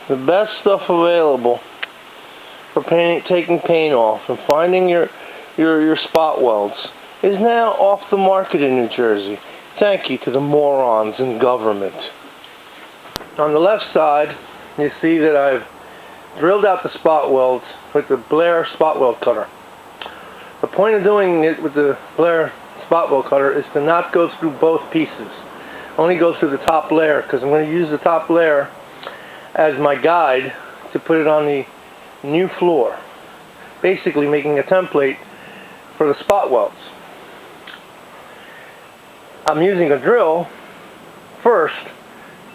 the best stuff available for taking paint off and finding your spot welds is now off the market in New Jersey. Thank you to the morons in government. On the left side, you see that I've drilled out the spot welds with the Blair spot weld cutter. The point of doing it with the Blair spot weld cutter is to not go through both pieces. Only go through the top layer, because I'm going to use the top layer as my guide to put it on the new floor. Basically making a template for the spot welds. I'm using a drill first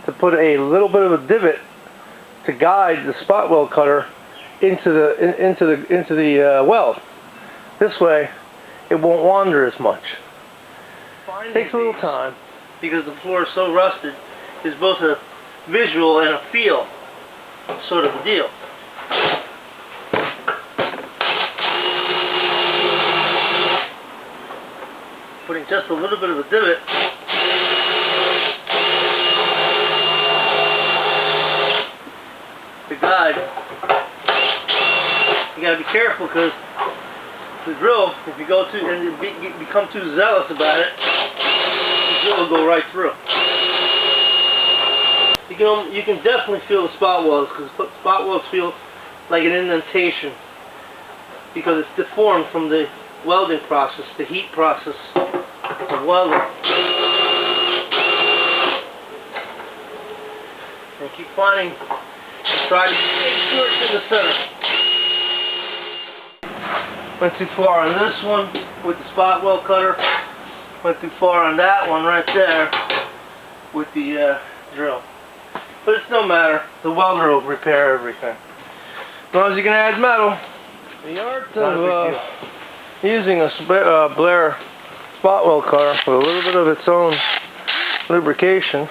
to put a little bit of a divot to guide the spot weld cutter into the weld. This way it won't wander as much. It takes a little time because the floor is so rusted. It's both a visual and a feel sort of a deal. Putting just a little bit of a divot to guide. You gotta be careful because the drill, if you go too and you become too zealous about it, the drill will go right through. You can definitely feel the spot welds, because spot welds feel like an indentation because it's deformed from the welding process, the heat process of welding. And keep finding and try to make sure it's in the center. Went too far on this one with the spot weld cutter. Went too far on that one right there with the drill. But it's no matter. The welder will repair everything. As long as you can add metal. The art of using a Blair spot weld cutter with a little bit of its own lubrication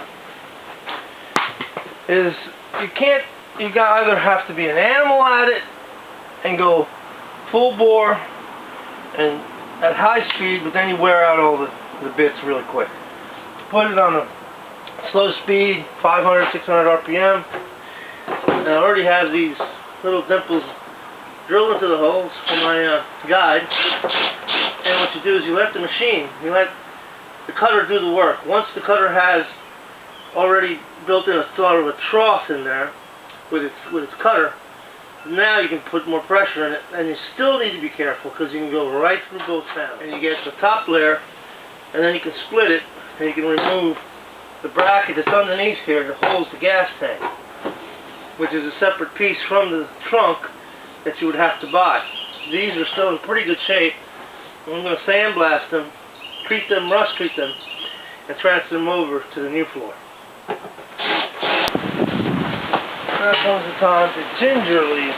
is you either have to be an animal at it and go full bore and at high speed, but then you wear out all the bits really quick. Put it on a slow speed, 500, 600 RPM, and I already have these little dimples drilled into the holes for my guide. And what you do is you let the machine, you let the cutter do the work. Once the cutter has already built in a sort of a trough in there with its cutter, now you can put more pressure in it, and you still need to be careful because you can go right through both panels. And you get the top layer, and then you can split it, and you can remove the bracket that's underneath here that holds the gas tank, which is a separate piece from the trunk that you would have to buy. These are still in pretty good shape. I'm going to sandblast them, rust treat them, and transfer them over to the new floor. Now comes the time to gingerly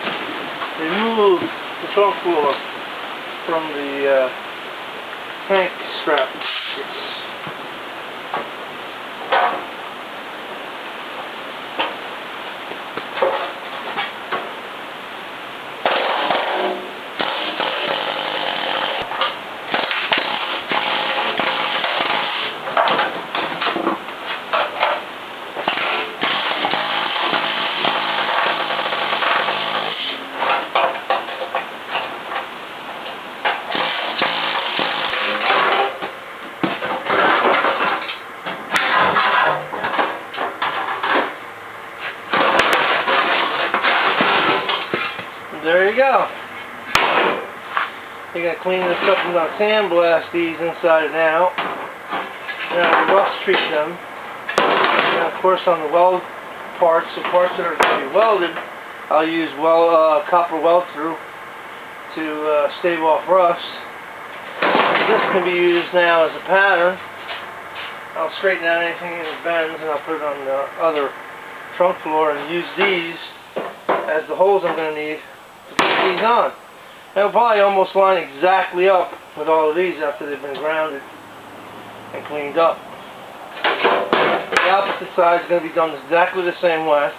remove the trunk floor from the tank strap. There you go. You gotta clean this up and sandblast these inside and out. Now rust treat them. Now of course on the weld parts, the parts that are going to be welded, I'll use copper weld through to stave off rust. This can be used now as a pattern. I'll straighten out anything that bends and I'll put it on the other trunk floor and use these as the holes I'm going to need to put these on. They'll probably almost line exactly up with all of these after they've been grounded and cleaned up. The opposite side is going to be done exactly the same way.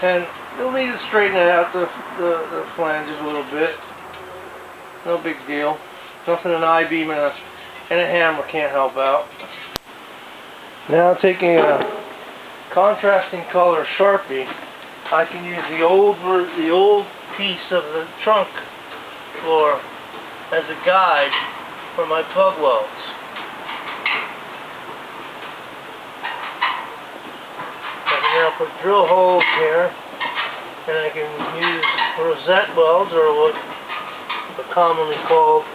And you'll need to straighten it out the flanges a little bit. No big deal. Nothing an I-beam and a hammer can't help out. Now taking a contrasting color Sharpie, I can use the old piece of the trunk floor as a guide for my plug welds. I can now put drill holes here, and I can use rosette welds, or what are commonly called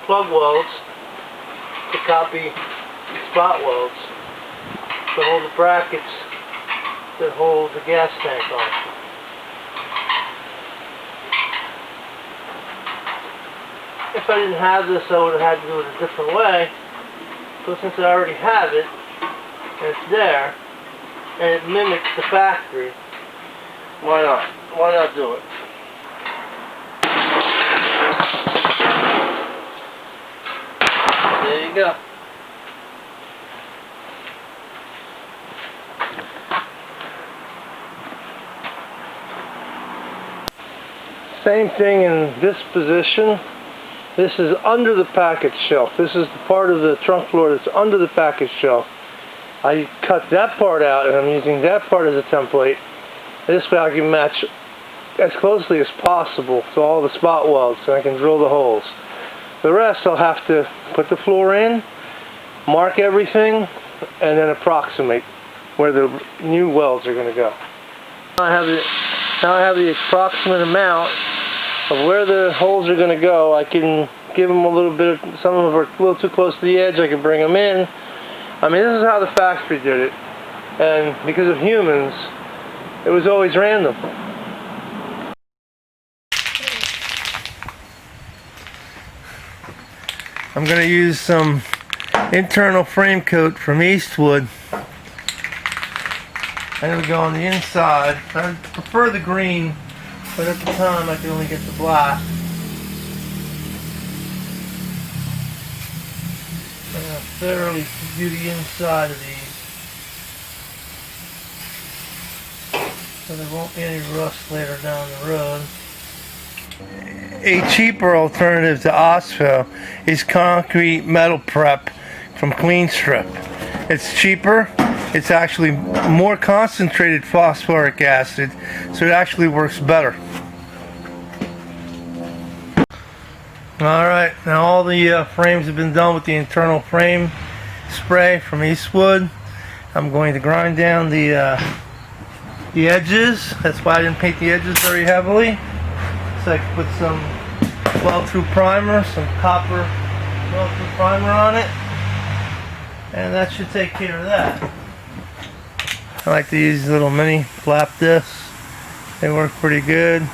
plug welds, to copy spot welds to hold the brackets that hold the gas tank on. If I didn't have this, I would have had to do it a different way, but since I already have it, and it's there, and it mimics the factory, why not? Why not do it? There you go. Same thing in this position. This is under the package shelf. This is the part of the trunk floor that's under the package shelf. I cut that part out, and I'm using that part as a template. This way I can match as closely as possible to all the spot welds, and I can drill the holes. The rest I'll have to put the floor in, mark everything, and then approximate where the new welds are going to go. Now I have the approximate amount of where the holes are going to go. I can give them a little bit, some of them are a little too close to the edge, I can bring them in. I mean, this is how the factory did it, and because of humans, it was always random. I'm going to use some internal frame coat from Eastwood. I'm going to go on the inside. I prefer the green, but at the time I could only get the black. I'm going to thoroughly do the inside of these, so there won't be any rust later down the road. A cheaper alternative to OSPO is concrete metal prep from Clean Strip. It's cheaper. It's actually more concentrated phosphoric acid, so it actually works better. Alright, now all the frames have been done with the internal frame spray from Eastwood. I'm going to grind down the edges. That's why I didn't paint the edges very heavily. So I can put some weld-through primer, some copper weld-through primer on it, and that should take care of that. I like to use little mini flap discs. They work pretty good.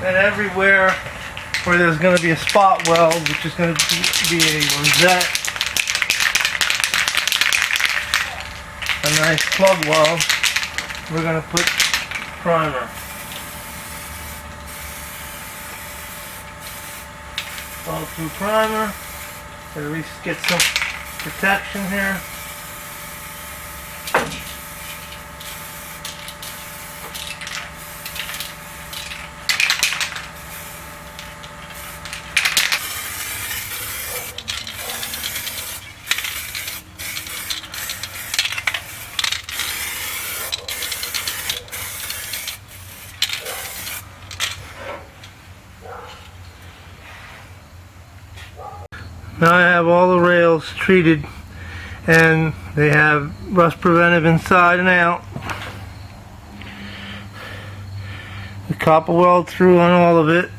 And everywhere where there's going to be a spot weld, which is going to be a rosette, a nice plug weld, we're going to put primer. Weld through primer, at least get some protection here. Now I have all the rails treated, and they have rust preventive inside and out. The copper weld through on all of it.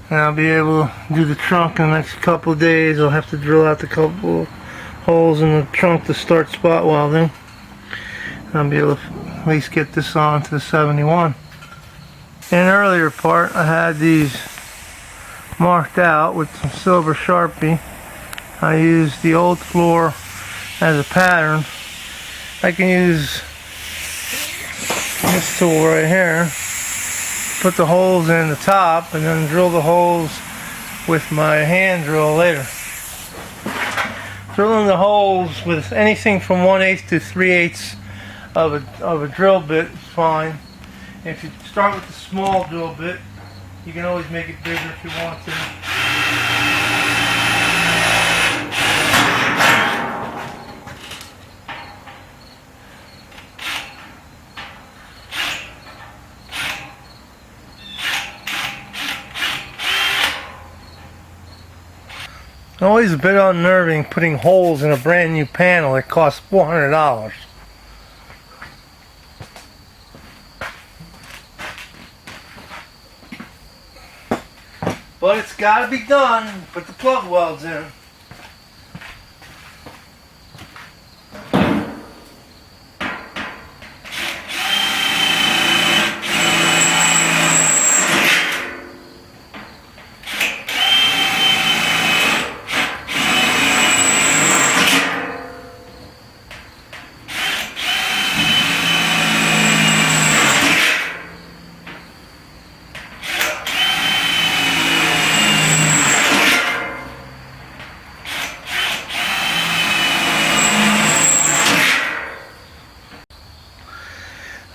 And I'll be able to do the trunk in the next couple of days. I'll have to drill out the couple holes in the trunk to start spot welding. I'll be able to at least get this on to the 71. In an earlier part, I had these marked out with some silver Sharpie. I used the old floor as a pattern. I can use this tool right here, put the holes in the top, and then drill the holes with my hand drill later. Drilling the holes with anything from 1/8 to 3/8 of a drill bit is fine. If you start with the small drill bit, you can always make it bigger if you want to. Always a bit unnerving putting holes in a brand new panel that costs $400. But it's got to be done. Put the plug welds in.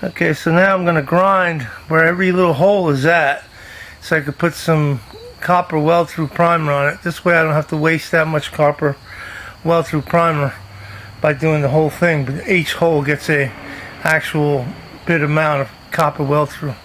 Okay, so now I'm going to grind where every little hole is at, so I could put some copper weld-through primer on it. This way I don't have to waste that much copper weld-through primer by doing the whole thing, but each hole gets a actual bit amount of copper weld-through.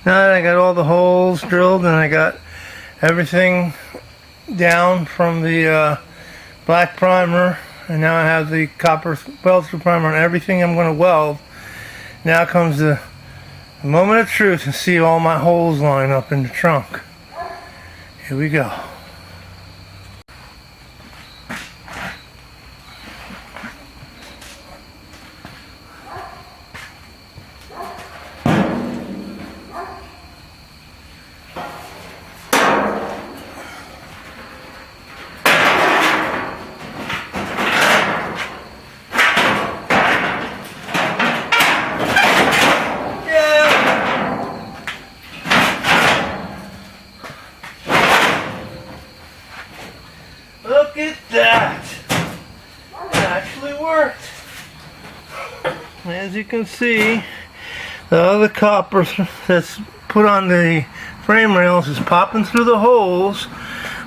Now that I got all the holes drilled and I got everything down from the black primer, and now I have the copper weld-through primer on everything I'm going to weld, now comes the moment of truth and see all my holes line up in the trunk. Here we go. Look at that! It actually worked! As you can see, the other copper that's put on the frame rails is popping through the holes,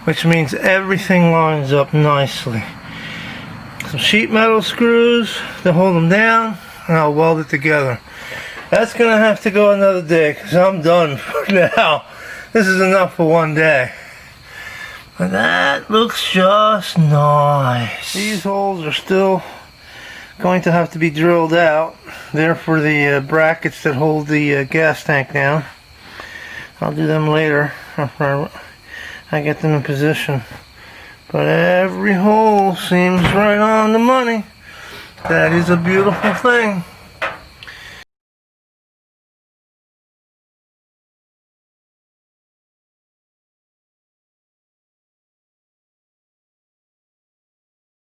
which means everything lines up nicely. Some sheet metal screws to hold them down, and I'll weld it together. That's gonna have to go another day because I'm done for now. This is enough for one day. But that looks just nice. These holes are still going to have to be drilled out. They're for the brackets that hold the gas tank down. I'll do them later after I get them in position. But every hole seems right on the money. That is a beautiful thing.